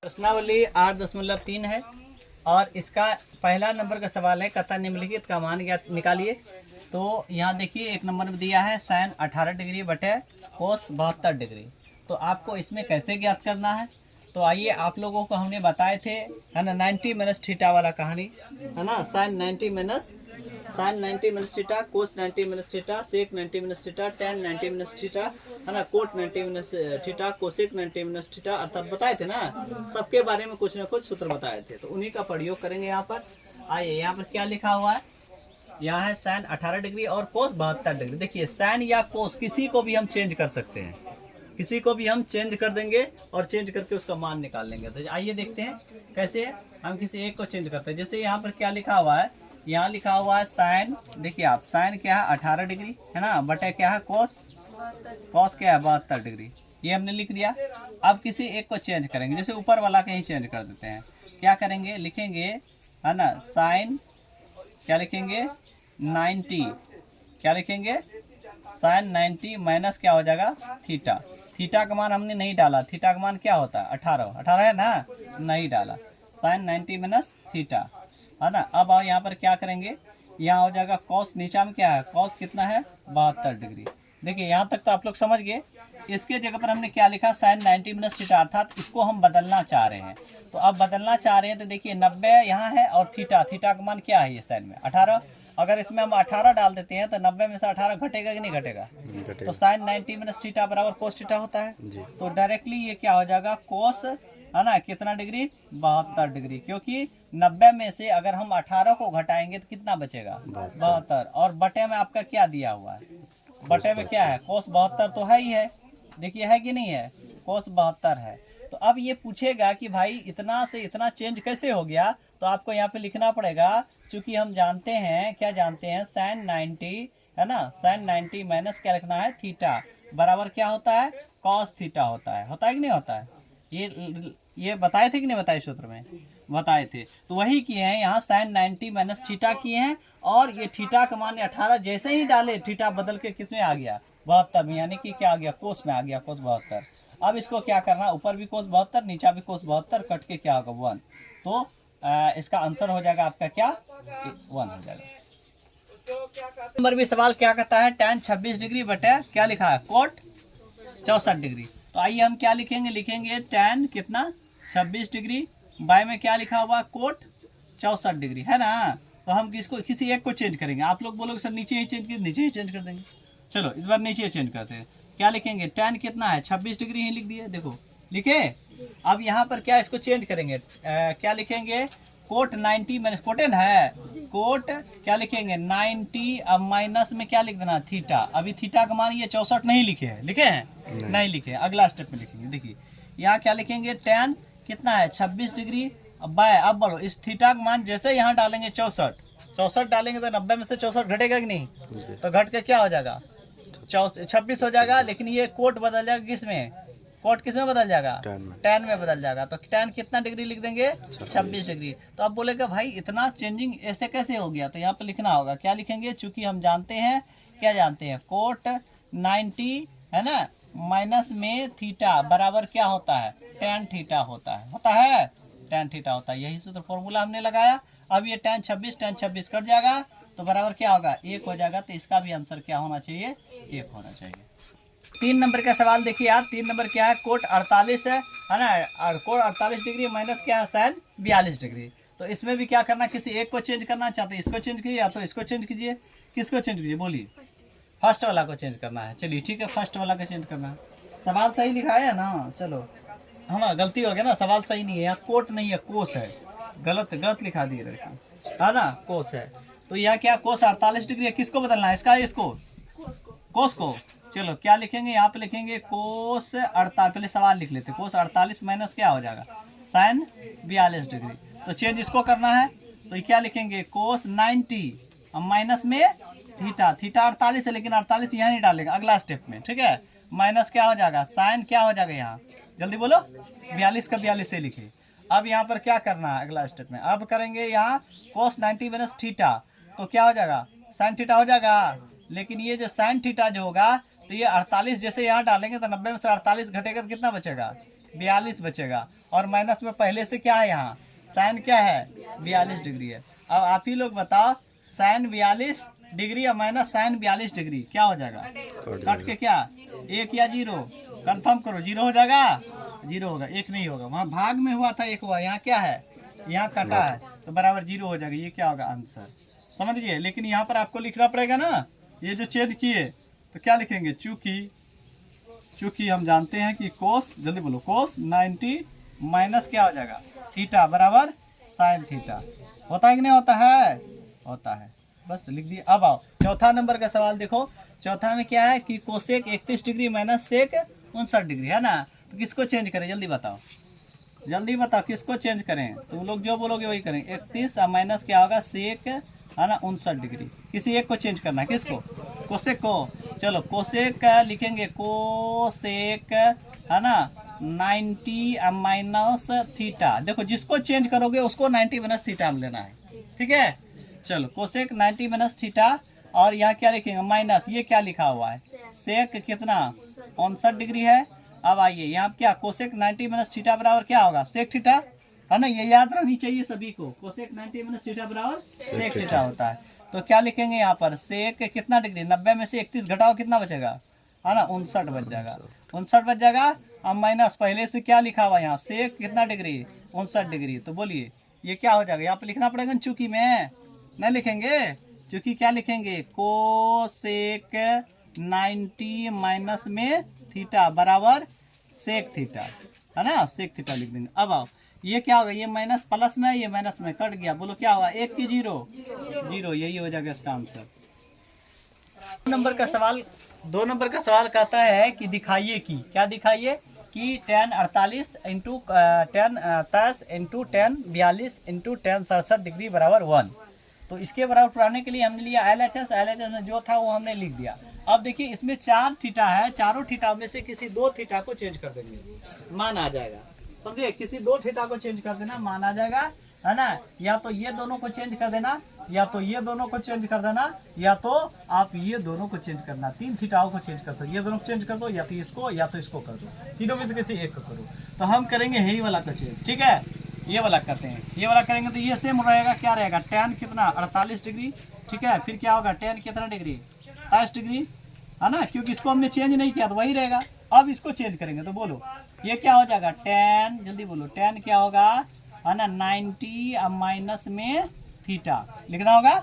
प्रश्नावली 8.3 है और इसका पहला नंबर का सवाल है कथा निम्नलिखित का मान ज्ञात निकालिए। तो यहाँ देखिए एक नंबर में दिया है साइन 18 डिग्री बटे कोस 72 डिग्री। तो आपको इसमें कैसे ज्ञात करना है, तो आइए आप लोगों को हमने बताए थे है ना 90 माइनस थीटा वाला कहानी है ना। Sine 90 minus theta, cos 90 minus theta, sec 90 minus theta, tan 90 minus theta है ना, cot 90 minus theta, cosec 90 minus theta अर्थात बताए थे ना। सबके बारे में कुछ ना कुछ सूत्र बताए थे, तो उन्हीं का प्रयोग करेंगे यहाँ पर। आइए यहाँ पर क्या लिखा हुआ है, यहाँ है साइन 18 डिग्री और कोस 72 डिग्री। देखिए साइन या कोस किसी को भी हम चेंज कर सकते हैं, किसी को भी हम चेंज कर देंगे और चेंज करके उसका मान निकाल लेंगे। तो आइए देखते हैं कैसे हम किसी एक को चेंज करते हैं। जैसे यहाँ पर क्या लिखा हुआ है, यहाँ लिखा हुआ है साइन, देखिए आप साइन क्या है 18 डिग्री है ना, बटे क्या है कोस क्या है 72 डिग्री, ये हमने लिख दिया। अब किसी एक को चेंज करेंगे, जैसे ऊपर वाला कहीं चेंज कर देते हैं। क्या करेंगे, लिखेंगे है ना साइन, क्या लिखेंगे 90, क्या लिखेंगे साइन 90 माइनस क्या हो जाएगा थीटा। थीटा का मान हमने नहीं डाला, थीटा का मान क्या होता है 18 है ना, नहीं डाला। साइन 90 माइनस थीटा है ना। अब आओ यहाँ पर क्या करेंगे, यहाँ हो जाएगा कॉस, नीचा में क्या है कॉस कितना है 72 डिग्री। देखिए यहाँ तक तो आप लोग समझ गए। इसके जगह पर हमने क्या लिखा साइन 90 माइनस थीटा, अर्थात इसको हम बदलना चाह रहे हैं। तो अब बदलना चाह रहे हैं तो देखिए 90 यहाँ है और थीटा का मान क्या है ये साइन में 18। अगर इसमें हम 18 डाल देते हैं तो 90 में से 18 घटेगा कि नहीं घटेगा, तो साइन 90 माइनस थीटा बराबर कोस थीटा होता है। तो डायरेक्टली ये क्या हो जाएगा कोस है ना कितना डिग्री 72 डिग्री, क्योंकि 90 में से अगर हम 18 को घटाएंगे तो कितना बचेगा 72, और बटे में आपका क्या दिया हुआ है, बटे में क्या है कोस 72 तो है ही है, देखिए है कि नहीं है कोस 72 है। तो अब ये पूछेगा कि भाई इतना से इतना चेंज कैसे हो गया, तो आपको यहाँ पे लिखना पड़ेगा, क्योंकि हम जानते हैं क्या जानते हैं साइन 90 है ना, साइन 90 माइनस क्या लिखना है थीटा बराबर क्या होता है कॉस थीटा होता है कि नहीं होता है। ये बताए थे कि नहीं बताए, सूत्र में बताए थे। तो वही किए हैं यहाँ साइन 90 माइनस थीटा किए हैं, और ये थीटा का मान 18 जैसे ही डाले थीटा बदल के किस में आ गया 72 में, यानी कि क्या आ गया कोस में आ गया कोस 72। अब इसको क्या करना, ऊपर भी कोस 72 नीचा भी कोस 72 कट के क्या होगा 1। तो इसका आंसर हो जाएगा आपका क्या 1 हो जाएगा। नंबर भी सवाल क्या कहता है tan 26 डिग्री बटे क्या लिखा है कोट 64 डिग्री। तो आइए हम क्या लिखेंगे, लिखेंगे tan कितना 26 डिग्री बाय में क्या लिखा हुआ कोट 64 डिग्री है ना। तो हम किसको किसी एक को चेंज करेंगे, आप लोग बोलोगे सर नीचे ही चेंज कर, नीचे ही चेंज कर देंगे। चलो इस बार नीचे चेंज करते हैं। क्या लिखेंगे tan कितना है 26 डिग्री ही लिख दिए, देखो लिखे। अब यहाँ पर क्या इसको चेंज करेंगे, क्या लिखेंगे कोट 90 माइनस कोटेन है कोट क्या लिखेंगे 90, अब माइनस में क्या लिख देना थीटा। अभी थीटा का मान ये 64 नहीं लिखे हैं, लिखे हैं नहीं लिखे हैं, अगला स्टेप में लिखेंगे। देखिए यहाँ क्या लिखेंगे tan कितना है 26 डिग्री बाय, अब बोलो इस थीटा का मान जैसे यहाँ डालेंगे 64 डालेंगे तो 90 में से 64 घटेगा कि नहीं, तो घट के क्या हो जाएगा 26 हो जाएगा। लेकिन ये कोट बदल जाएगा किसमें, कोट किस में बदल जाएगा tan में बदल जाएगा। तो tan कितना डिग्री लिख देंगे 26 डिग्री। तो अब बोलेगा भाई इतना चेंजिंग ऐसे कैसे हो गया, तो यहाँ पे लिखना होगा क्या लिखेंगे, चूंकि हम जानते हैं क्या जानते हैं कोट 90 है ना माइनस में थीटा बराबर क्या होता है tan थीटा होता है tan थीटा होता है, यही सूत्र फॉर्मूला हमने लगाया। अब ये tan 26 कट जाएगा तो बराबर क्या होगा 1 हो जाएगा। तो इसका भी आंसर क्या होना चाहिए 1 होना चाहिए। 3 नंबर का सवाल देखिए आप, 3 नंबर क्या है कोट 48 है ना, और कोट 48 डिग्री माइनस क्या है साइन 42 डिग्री। तो इसमें भी क्या करना, किसी एक को चेंज करना चाहते हैं, इसको चेंज कीजिए या तो इसको चेंज कीजिए। किसको चेंज कीजिए बोलिए, फर्स्ट वाला को चेंज करना है। चलिए ठीक है फर्स्ट वाला को चेंज करना है। सवाल सही लिखा है ना, चलो हाँ गलती हो गया ना, सवाल सही नहीं है, यहाँ कोट नहीं है कोस है, गलत लिखा दिए लड़की है ना कोस है। तो यह क्या कोस 48 डिग्री है, किसको बदलना है इसका, इसको कोस को। चलो क्या लिखेंगे, यहाँ पे लिखेंगे कोस 48, पहले सवाल लिख लेते, कोस 48 माइनस क्या हो जाएगा साइन 42 डिग्री। तो चेंज इसको करना है, तो क्या लिखेंगे कोस 90 माइनस में थीटा 48 है, लेकिन 48 यहाँ नहीं डालेगा अगला स्टेप में, ठीक है। माइनस क्या हो जाएगा साइन क्या हो जाएगा, यहाँ जल्दी बोलो 42 का 42 से लिखे। अब यहाँ पर क्या करना है अगला स्टेप में, अब करेंगे यहाँ कोस 90 माइनस थीटा, तो क्या हो जाएगा साइन थीटा हो जाएगा। लेकिन ये जो साइन थीटा जो होगा तो ये 48 जैसे यहाँ डालेंगे तो 90 में से 48 घटेगा तो कितना बचेगा 42 बचेगा, और माइनस में पहले से क्या है यहाँ साइन क्या है 42 डिग्री है। अब आप ही लोग बताओ साइन 42 डिग्री और माइनस साइन 42 डिग्री क्या हो जाएगा, कट के क्या 1 या 0, कंफर्म करो 0 हो जाएगा, 0 होगा, 1 नहीं होगा, वहाँ भाग में हुआ था 1 हुआ, यहाँ क्या है यहाँ कटा है तो बराबर 0 हो जाएगा, ये क्या होगा आंसर, समझ गए। लेकिन यहाँ पर आपको लिखना पड़ेगा ना, ये जो चेंज किए तो क्या लिखेंगे, चूंकि हम जानते हैं कि कोस, जल्दी बोलो, कोस 90 माइनस क्या हो जाएगा थीटा बराबर साइन थीटा, होता है कि नहीं होता है, होता है, बस लिख दिए। अब आओ चौथा नंबर का सवाल देखो, चौथा में क्या है कि cosec 31 degree minus sec 59 degree है ना, तो किसको चेंज करें जल्दी बताओ, जल्दी बताओ किसको चेंज करें, तुम लोग जो बोलोगे वही करें। 31 और माइनस क्या होगा सेक है ना 59 डिग्री, किसी एक को चेंज करना है, किसको, कोसेक को, चलो कोसेक का लिखेंगे, कोसेक है ना 90 माइनस थीटा, देखो जिसको चेंज करोगे उसको 90 माइनस थीटा में लेना है, ठीक है। चलो कोसेक 90 माइनस थीटा, और यहाँ क्या लिखेंगे माइनस, ये क्या लिखा हुआ है सेक कितना 59 डिग्री है। अब आइए यहाँ क्या कोसेक 90 माइनस थीटा बराबर क्या होगा सेक थीटा, है ना, ये याद रखनी चाहिए सभी को, कोसेक 90 माइनस थीटा बराबर सेक थीटा होता है। तो क्या लिखेंगे यहाँ पर सेक कितना डिग्री, 90 में से 31 घटाओ कितना बचेगा, है ना 59 बच जाएगा, 59 बच जाएगा। अब माइनस पहले से क्या लिखा हुआ यहाँ सेक कितना डिग्री 59 डिग्री, तो बोलिए ये क्या हो जाएगा, यहाँ पर लिखना पड़ेगा चूंकि में नहीं लिखेंगे, चूंकि क्या लिखेंगे कोसेक 90 माइनस में थीटा बराबर सेक थीटा, है ना सेक थीटा लिख देंगे। अब आओ ये क्या होगा, ये माइनस प्लस में, ये माइनस में कट गया, बोलो क्या होगा 1 की 0, यही हो जाएगा इसका आंसर। 2 नंबर का सवाल कहता है कि दिखाइए कि क्या दिखाइए कि tan 48 into tan 23 into tan 42 into tan 67 degree बराबर 1। तो इसके बराबर पुराने के लिए हमने लिया LHS में जो था वो हमने लिख दिया। अब देखिए इसमें 4 थीटा है, चारों थीटा में से किसी 2 थीटा को चेंज कर देंगे, मान आ जाएगा, समझे, किसी 2 थीटा को चेंज कर देना, मान आ जाएगा, है ना, या तो ये दोनों को चेंज कर देना, या तो ये दोनों को चेंज कर देना, या तो आप ये दोनों को चेंज करना, 3 थीटाओं को चेंज कर सकते, ये दोनों को चेंज कर दो, या तो इसको या तो इसको कर दो, तीनों में से किसी एक को करो। तो हम करेंगे यही वाला का चेंज, ठीक है, ये वाला करते हैं, ये वाला करेंगे तो ये सेम रहेगा, क्या रहेगा tan कितना 48 डिग्री, ठीक है, फिर क्या होगा tan कितना डिग्री 23 डिग्री, है ना, क्योंकि इसको हमने चेंज नहीं किया तो वही रहेगा। अब इसको चेंज करेंगे तो बोलो ये क्या हो जाएगा tan, जल्दी बोलो tan क्या होगा, है ना 90 माइनस में थीटा लिखना होगा,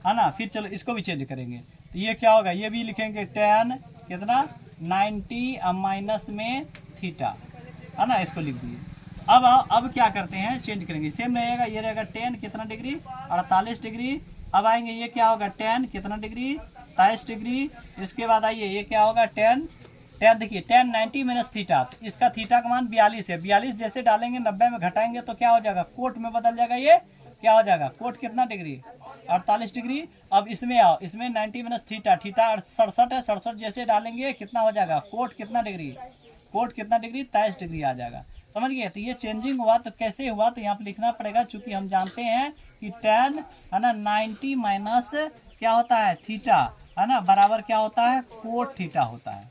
है ना। फिर चलो इसको भी चेंज करेंगे तो ये क्या होगा, ये भी लिखेंगे tan कितना 90 माइनस में थीटा, है ना, इसको लिख दिए। अब क्या करते हैं चेंज करेंगे, सेम रहेगा, ये रहेगा tan कितना डिग्री 48 डिग्री। अब आएंगे ये क्या होगा tan कितना डिग्री 23 डिग्री। इसके बाद आइए ये क्या होगा tan देखिए tan 90 माइनस थीटा, तो इसका थीटा का मान 42 है, 42 जैसे डालेंगे 90 में घटाएंगे तो क्या हो जाएगा कोट में बदल जाएगा, ये क्या हो जाएगा कोट कितना डिग्री 48 डिग्री। अब इसमें आओ, इसमें 90 माइनस थीटा 67 है, 67 जैसे डालेंगे कितना हो जाएगा कोट कितना डिग्री 23 डिग्री आ जाएगा, समझ गए। तो ये चेंजिंग हुआ तो कैसे हुआ, तो यहाँ पे लिखना पड़ेगा, चूंकि हम जानते हैं कि tan है ना 90 माइनस क्या होता है थीटा, है ना, बराबर क्या होता है कोट थीटा होता है,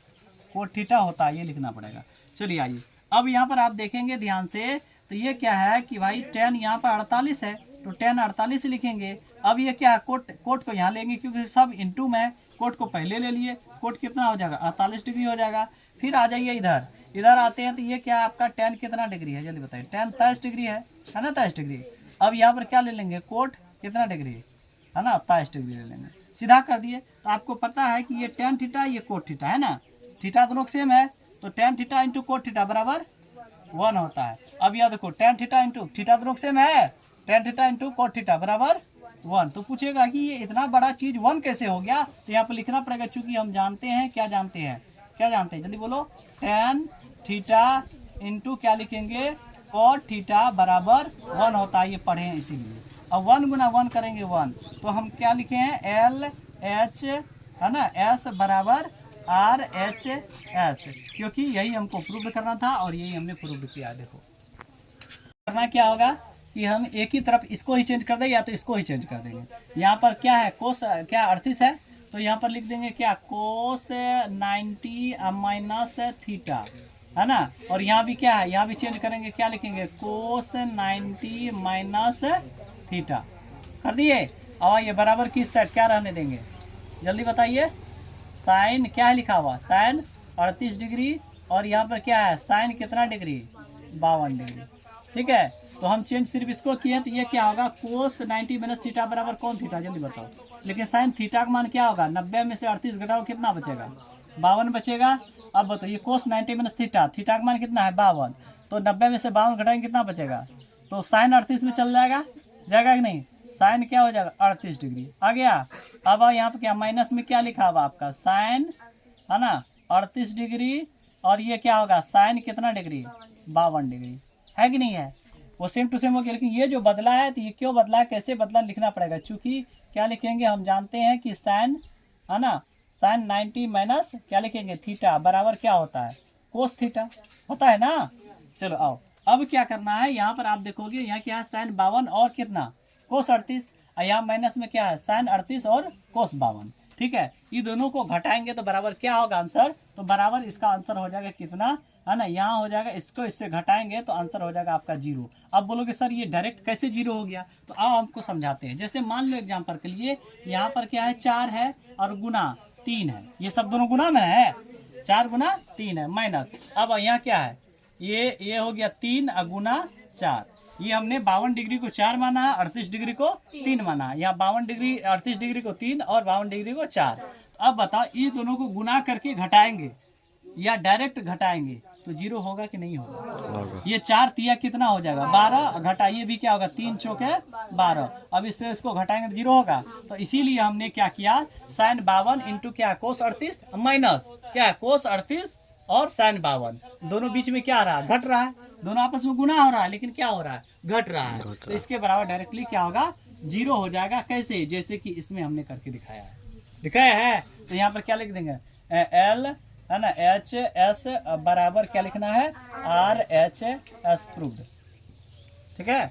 कोट थीटा होता है, ये लिखना पड़ेगा। चलिए आइए अब यहाँ पर आप देखेंगे ध्यान से, तो ये क्या है कि भाई tan यहाँ पर 48 है तो tan 48 लिखेंगे। अब ये क्या है कोट को यहाँ लेंगे क्योंकि सब इंटू में, कोट को पहले ले लिए, कोट कितना हो जाएगा 48 डिग्री हो जाएगा। फिर आ जाइए इधर आते हैं तो ये क्या है आपका tan कितना डिग्री है जल्दी बताइए, tan 23 डिग्री है ना 23 डिग्री। अब यहाँ पर क्या ले लेंगे कोट कितना डिग्री है ना 23 डिग्री ले लेंगे, सीधा कर दिए। तो आपको पता है कि ये tan थीटा ये कोट थीटा है ना, थीटा दोनों सेम है, तो tan theta into cot theta बराबर 1 होता है। अब यह देखो tan थीटा इंटू थीटा दोनों सेम है, tan theta into cot theta बराबर 1। तो पूछेगा कि ये इतना बड़ा चीज 1 कैसे हो गया, तो यहाँ पर लिखना पड़ेगा, चूंकि हम जानते हैं क्या जानते हैं जल्दी बोलो, tan थीटा इंटू क्या लिखेंगे कोट थीटा बराबर 1 होता है, ये पढ़े हैं इसीलिए। अब 1 गुना 1 करेंगे 1, तो हम क्या लिखे हैं LH है ना S बराबर RHS, क्योंकि यही हमको प्रूव करना था और यही हमने प्रूव किया। देखो करना क्या होगा कि हम एक ही तरफ इसको ही चेंज कर देंगे या तो इसको ही चेंज कर देंगे। यहाँ पर क्या है कोस क्या 38 है, तो यहाँ पर लिख देंगे क्या कोस 90 माइनस थीटा, है ना। और यहाँ भी क्या है, यहाँ भी चेंज करेंगे, क्या लिखेंगे, कोस 90 माइनस थीटा कर दिए। और ये बराबर किस साइड क्या रहने देंगे, जल्दी बताइए। साइन क्या है लिखा हुआ, साइन 38 डिग्री, और यहाँ पर क्या है, साइन कितना डिग्री, 52 डिग्री। ठीक है, तो हम चेंज सिर्फ इसको किए, तो ये क्या होगा, कोस 90 माइनस थीटा बराबर कौन थीटा, जल्दी बताओ। लेकिन साइन थीटा का मान क्या होगा, 90 में से 38 घटाओ कितना बचेगा, 52 बचेगा। अब बताओ ये कोस 90 माइनस थीटा, थीटा का मान कितना है 52, तो 90 में से 52 घटाएंगे कितना बचेगा, तो साइन 38 में चल जाएगा, जाएगा कि नहीं, साइन क्या हो जाएगा 38 डिग्री आ गया। अब यहाँ पे क्या माइनस में क्या लिखा हुआ आपका, साइन है ना 38 डिग्री, और ये क्या होगा, साइन कितना डिग्री, 52 डिग्री, है कि नहीं है, वो सेम टू सेम हो गया। लेकिन ये जो बदला है, तो ये क्यों बदला है, कैसे बदला लिखना पड़ेगा, चूंकि क्या लिखेंगे, हम जानते हैं कि साइन है ना, साइन 90 माइनस क्या लिखेंगे थीटा बराबर क्या होता है, कोस थीटा होता है ना। चलो आओ, अब क्या करना है, यहाँ पर आप देखोगे यहाँ क्या है, साइन 52 और कितना कोस 38, यहाँ माइनस में क्या है, साइन 38 और कोस 52। ठीक है, ये दोनों को घटाएंगे तो बराबर क्या होगा आंसर, तो बराबर इसका आंसर हो जाएगा कितना, है ना, यहाँ हो जाएगा, इसको इससे घटाएंगे तो आंसर हो जाएगा आपका 0। अब बोलोगे सर ये डायरेक्ट कैसे 0 हो गया, तो आओ हमको समझाते हैं। जैसे मान लो एग्जांपल के लिए यहाँ पर क्या है, 4 है और गुना 3 है, ये सब दोनों गुना में है, 4 गुना 3 है माइनस, अब यहाँ क्या है, ये हो गया 3 गुना 4, ये हमने 52 डिग्री को 4 माना है, 38 डिग्री को 3 माना है, यहाँ 52 डिग्री 38 डिग्री को 3 और 52 डिग्री को 4। अब बताओ ये दोनों को गुना करके घटाएंगे या डायरेक्ट घटाएंगे तो 0 होगा कि नहीं होगा, ये 4 तिया कितना हो जाएगा 12, घटाइए भी क्या होगा, 3 चौके 12, अब इससे इसको घटाएंगे तो 0 होगा। तो इसीलिए हमने क्या किया, साइन 52 इंटू क्या कोस 38 माइनस क्या कोस 38 और साइन 52, दोनों बीच में क्या आ रहा है, घट रहा है, दोनों आपस में गुना हो रहा है, लेकिन क्या हो रहा है, घट रहा है, तो इसके बराबर डायरेक्टली क्या होगा 0 हो जाएगा। कैसे, जैसे कि इसमें हमने करके दिखाया है। तो यहाँ पर क्या लिख देंगे, एल है ना एच एस बराबर क्या लिखना है, आर एच एस प्रूव्ड। ठीक है।